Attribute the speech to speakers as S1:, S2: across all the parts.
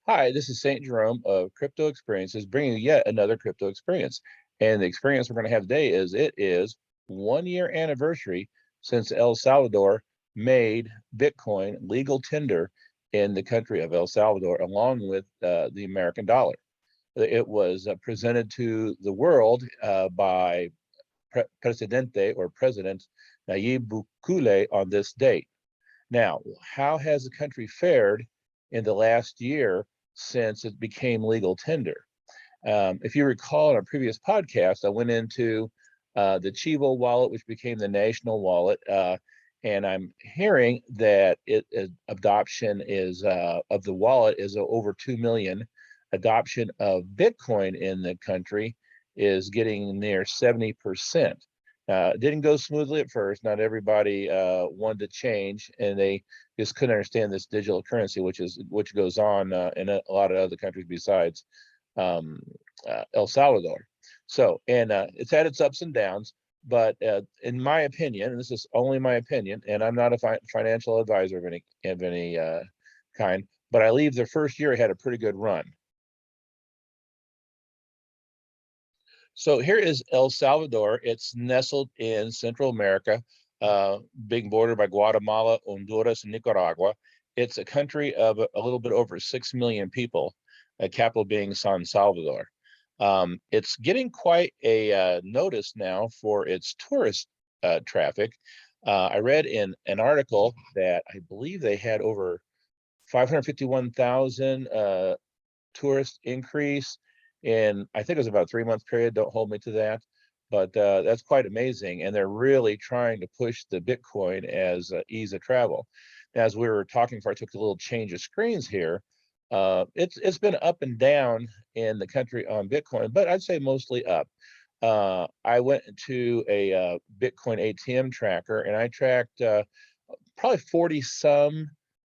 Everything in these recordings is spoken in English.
S1: Hi, this is Saintjerome of Crypto Experiences, bringing you yet another crypto experience. And the experience we're going to have today is it is 1 year anniversary since El Salvador made Bitcoin legal tender in the country of El Salvador, along with the American dollar. It was presented to the world by Presidente or President Nayib Bukule on this date. Now, how has the country fared in the last year since it became legal tender? If you recall in our previous podcast, I went into the Chivo wallet, which became the national wallet, and I'm hearing that adoption is of the wallet is over 2 million. Adoption of Bitcoin in the country is getting near 70%. It didn't go smoothly at first. Not everybody wanted to change, and they just couldn't understand this digital currency, which goes on in a lot of other countries besides El Salvador. So, and it's had its ups and downs, but in my opinion, and this is only my opinion, and I'm not a financial advisor of any kind, but I believe the first year it had a pretty good run. So here is El Salvador. It's nestled in Central America, being bordered by Guatemala, Honduras, and Nicaragua. It's a country of a little bit over 6 million people, the capital being San Salvador. It's getting quite a notice now for its tourist traffic. I read in an article that I believe they had over 551,000 tourist increase in, I think it was about a 3-month period. Don't hold me to that, but that's quite amazing. And they're really trying to push the Bitcoin as ease of travel. Now, as we were talking before, I took a little change of screens here. It's been up and down in the country on Bitcoin, but I'd say mostly up. I went to a Bitcoin ATM tracker, and I tracked probably 40 some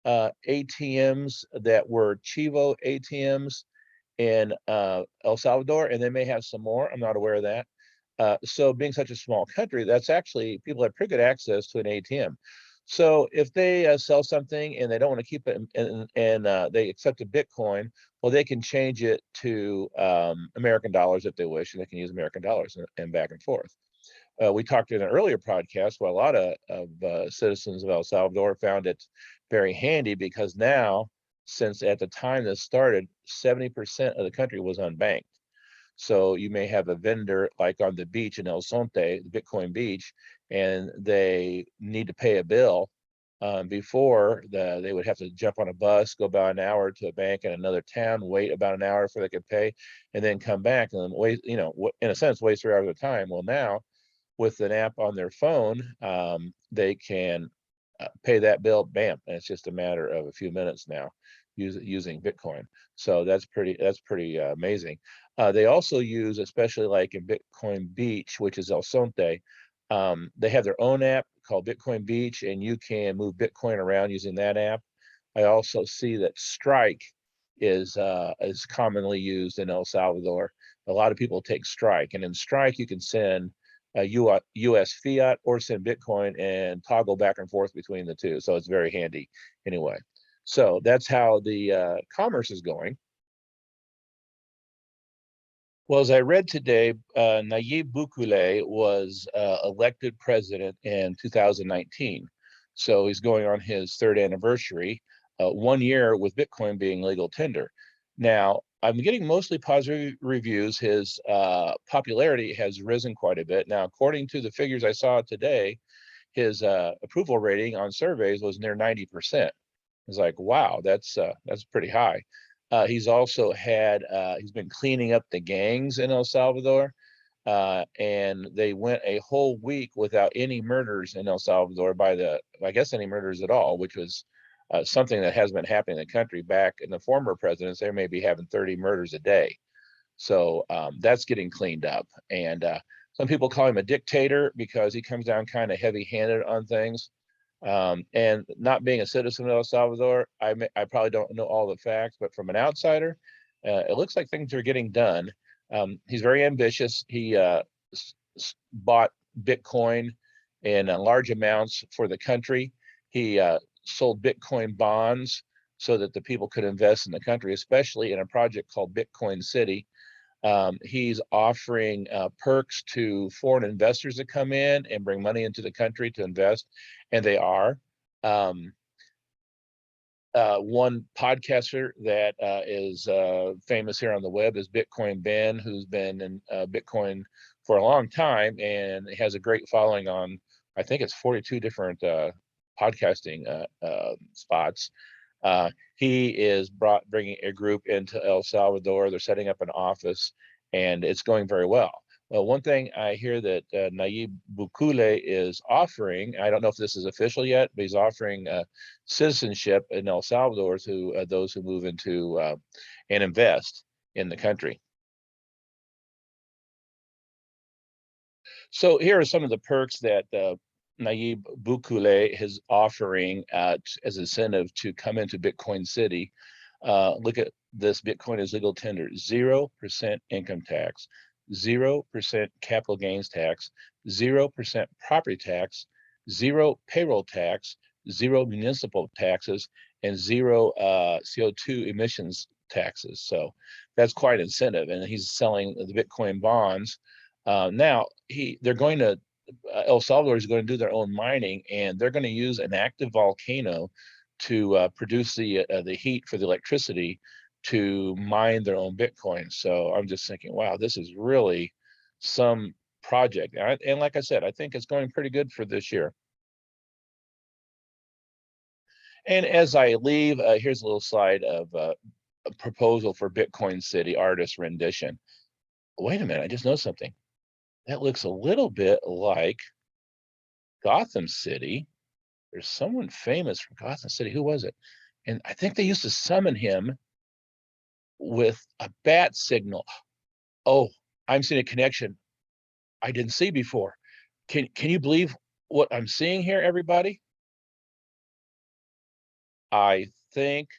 S1: ATMs that were Chivo ATMs in El Salvador, and they may have some more. I'm not aware of that. So being such a small country, that's actually, people have pretty good access to an ATM. So if they sell something and they don't want to keep it and they accept a Bitcoin, well, they can change it to American dollars if they wish, and they can use American dollars and back and forth. We talked in an earlier podcast where a lot of citizens of El Salvador found it very handy because now, since at the time this started, 70% of the country was unbanked. So you may have a vendor like on the beach in El Sonte, the Bitcoin beach, and they need to pay a bill. Before they would have to jump on a bus, go about an hour to a bank in another town, wait about an hour before they could pay, and then come back and then wait, in a sense, waste 3 hours of time. Well, now with an app on their phone, they can pay that bill, bam, and it's just a matter of a few minutes now using Bitcoin. So that's pretty amazing. They also use, especially like in Bitcoin Beach, which is El Sonte, they have their own app called Bitcoin Beach, and you can move Bitcoin around using that app. I also see that Strike is commonly used in El Salvador. A lot of people take Strike, and in Strike you can send US fiat or send Bitcoin and toggle back and forth between the two. So it's very handy anyway. So that's how the commerce is going. Well, as I read today, Nayib Bukule was elected president in 2019. So he's going on his third anniversary, 1 year with Bitcoin being legal tender. Now, I'm getting mostly positive reviews. His popularity has risen quite a bit. Now, according to the figures I saw today, his approval rating on surveys was near 90%. It's like, wow, that's pretty high. He's also had, he's been cleaning up the gangs in El Salvador, and they went a whole week without any murders in El Salvador I guess any murders at all, which was something that has been happening in the country. Back in the former presidents, they may be having 30 murders a day. So that's getting cleaned up. And some people call him a dictator because he comes down kind of heavy-handed on things. And not being a citizen of El Salvador, I probably don't know all the facts, but from an outsider, it looks like things are getting done. He's very ambitious. He bought Bitcoin in large amounts for the country. He sold Bitcoin bonds so that the people could invest in the country, especially in a project called Bitcoin City. He's offering perks to foreign investors that come in and bring money into the country to invest, and they are. One podcaster that is famous here on the web is Bitcoin Ben, who's been in Bitcoin for a long time and has a great following on, I think it's 42 different podcasting spots. He is bringing a group into El Salvador. They're setting up an office, and it's going very well. Well, one thing I hear that Nayib Bukule is offering, I don't know if this is official yet, but he's offering citizenship in El Salvador to those who move into and invest in the country. So here are some of the perks that Nayib Bukule is offering as incentive to come into Bitcoin City. Look at this: Bitcoin is legal tender, 0% income tax, 0% capital gains tax, 0% property tax, 0 payroll tax, 0 municipal taxes, and 0 CO2 emissions taxes. So that's quite an incentive. And he's selling the Bitcoin bonds. Now they're going to El Salvador is going to do their own mining, and they're going to use an active volcano to produce the heat for the electricity to mine their own Bitcoin. So I'm just thinking, wow, this is really some project. And like I said, I think it's going pretty good for this year. And as I leave, here's a little slide of a proposal for Bitcoin City artist rendition. Wait a minute, I just noticed something. That looks a little bit like Gotham City. There's someone famous from Gotham City. Who was it? And I think they used to summon him with a bat signal. Oh, I'm seeing a connection I didn't see before. Can you believe what I'm seeing here, everybody? I think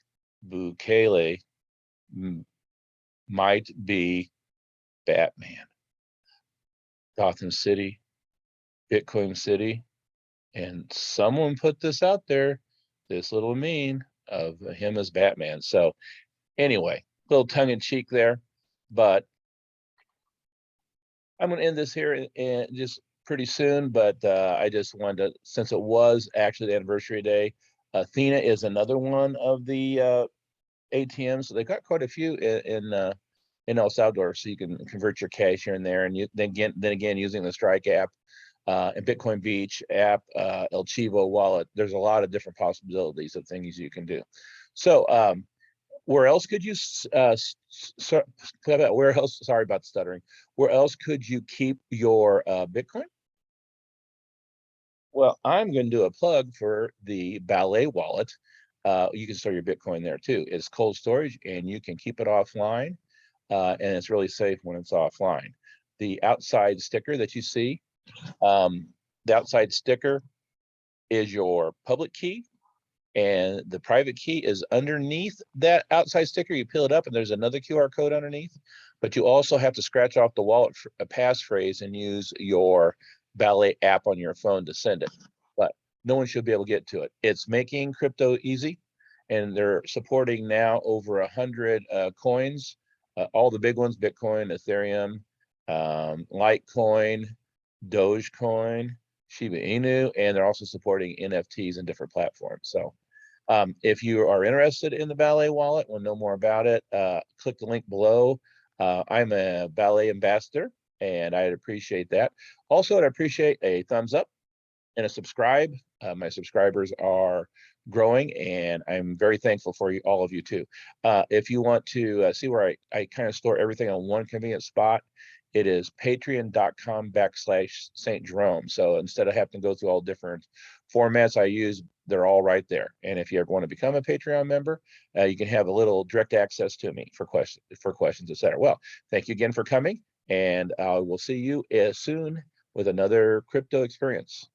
S1: Bukele might be Batman. Gotham City, Bitcoin City, and someone put this out there, this little meme of him as Batman. So anyway, a little tongue-in-cheek there, but I'm going to end this here in just pretty soon. But I just wanted to, since it was actually the anniversary day, Athena is another one of the ATMs. So they've got quite a few in El Salvador, so you can convert your cash here and there, and then again using the Strike app and Bitcoin Beach app, El Chivo wallet. There's a lot of different possibilities of things you can do. So where else could you where else, sorry about stuttering, where else could you keep your Bitcoin? Well, I'm going to do a plug for the Ballet Wallet. You can store your Bitcoin there too. It's cold storage, and you can keep it offline, and it's really safe when it's offline. The outside sticker that you see, the outside sticker is your public key, and the private key is underneath that outside sticker. You peel it up, and there's another QR code underneath, but you also have to scratch off the wallet a passphrase and use your Ballet app on your phone to send it. But no one should be able to get to it. It's making crypto easy, and they're supporting now over 100 coins, all the big ones: Bitcoin, Ethereum, Litecoin, Dogecoin, Shiba Inu, and they're also supporting NFTs in different platforms. So if you are interested in the Ballet Wallet, want to know more about it, click the link below. I'm a Ballet ambassador, and I'd appreciate that. Also, I'd appreciate a thumbs up and a subscribe. My subscribers are growing, and I'm very thankful for you, all of you too. If you want to see where I kind of store everything on one convenient spot, it is patreon.com/Saintjerome. So instead of having to go through all different formats I use, they're all right there. And if you ever want to become a Patreon member, you can have a little direct access to me for questions, etc. Well, thank you again for coming, and I will see you soon with another crypto experience.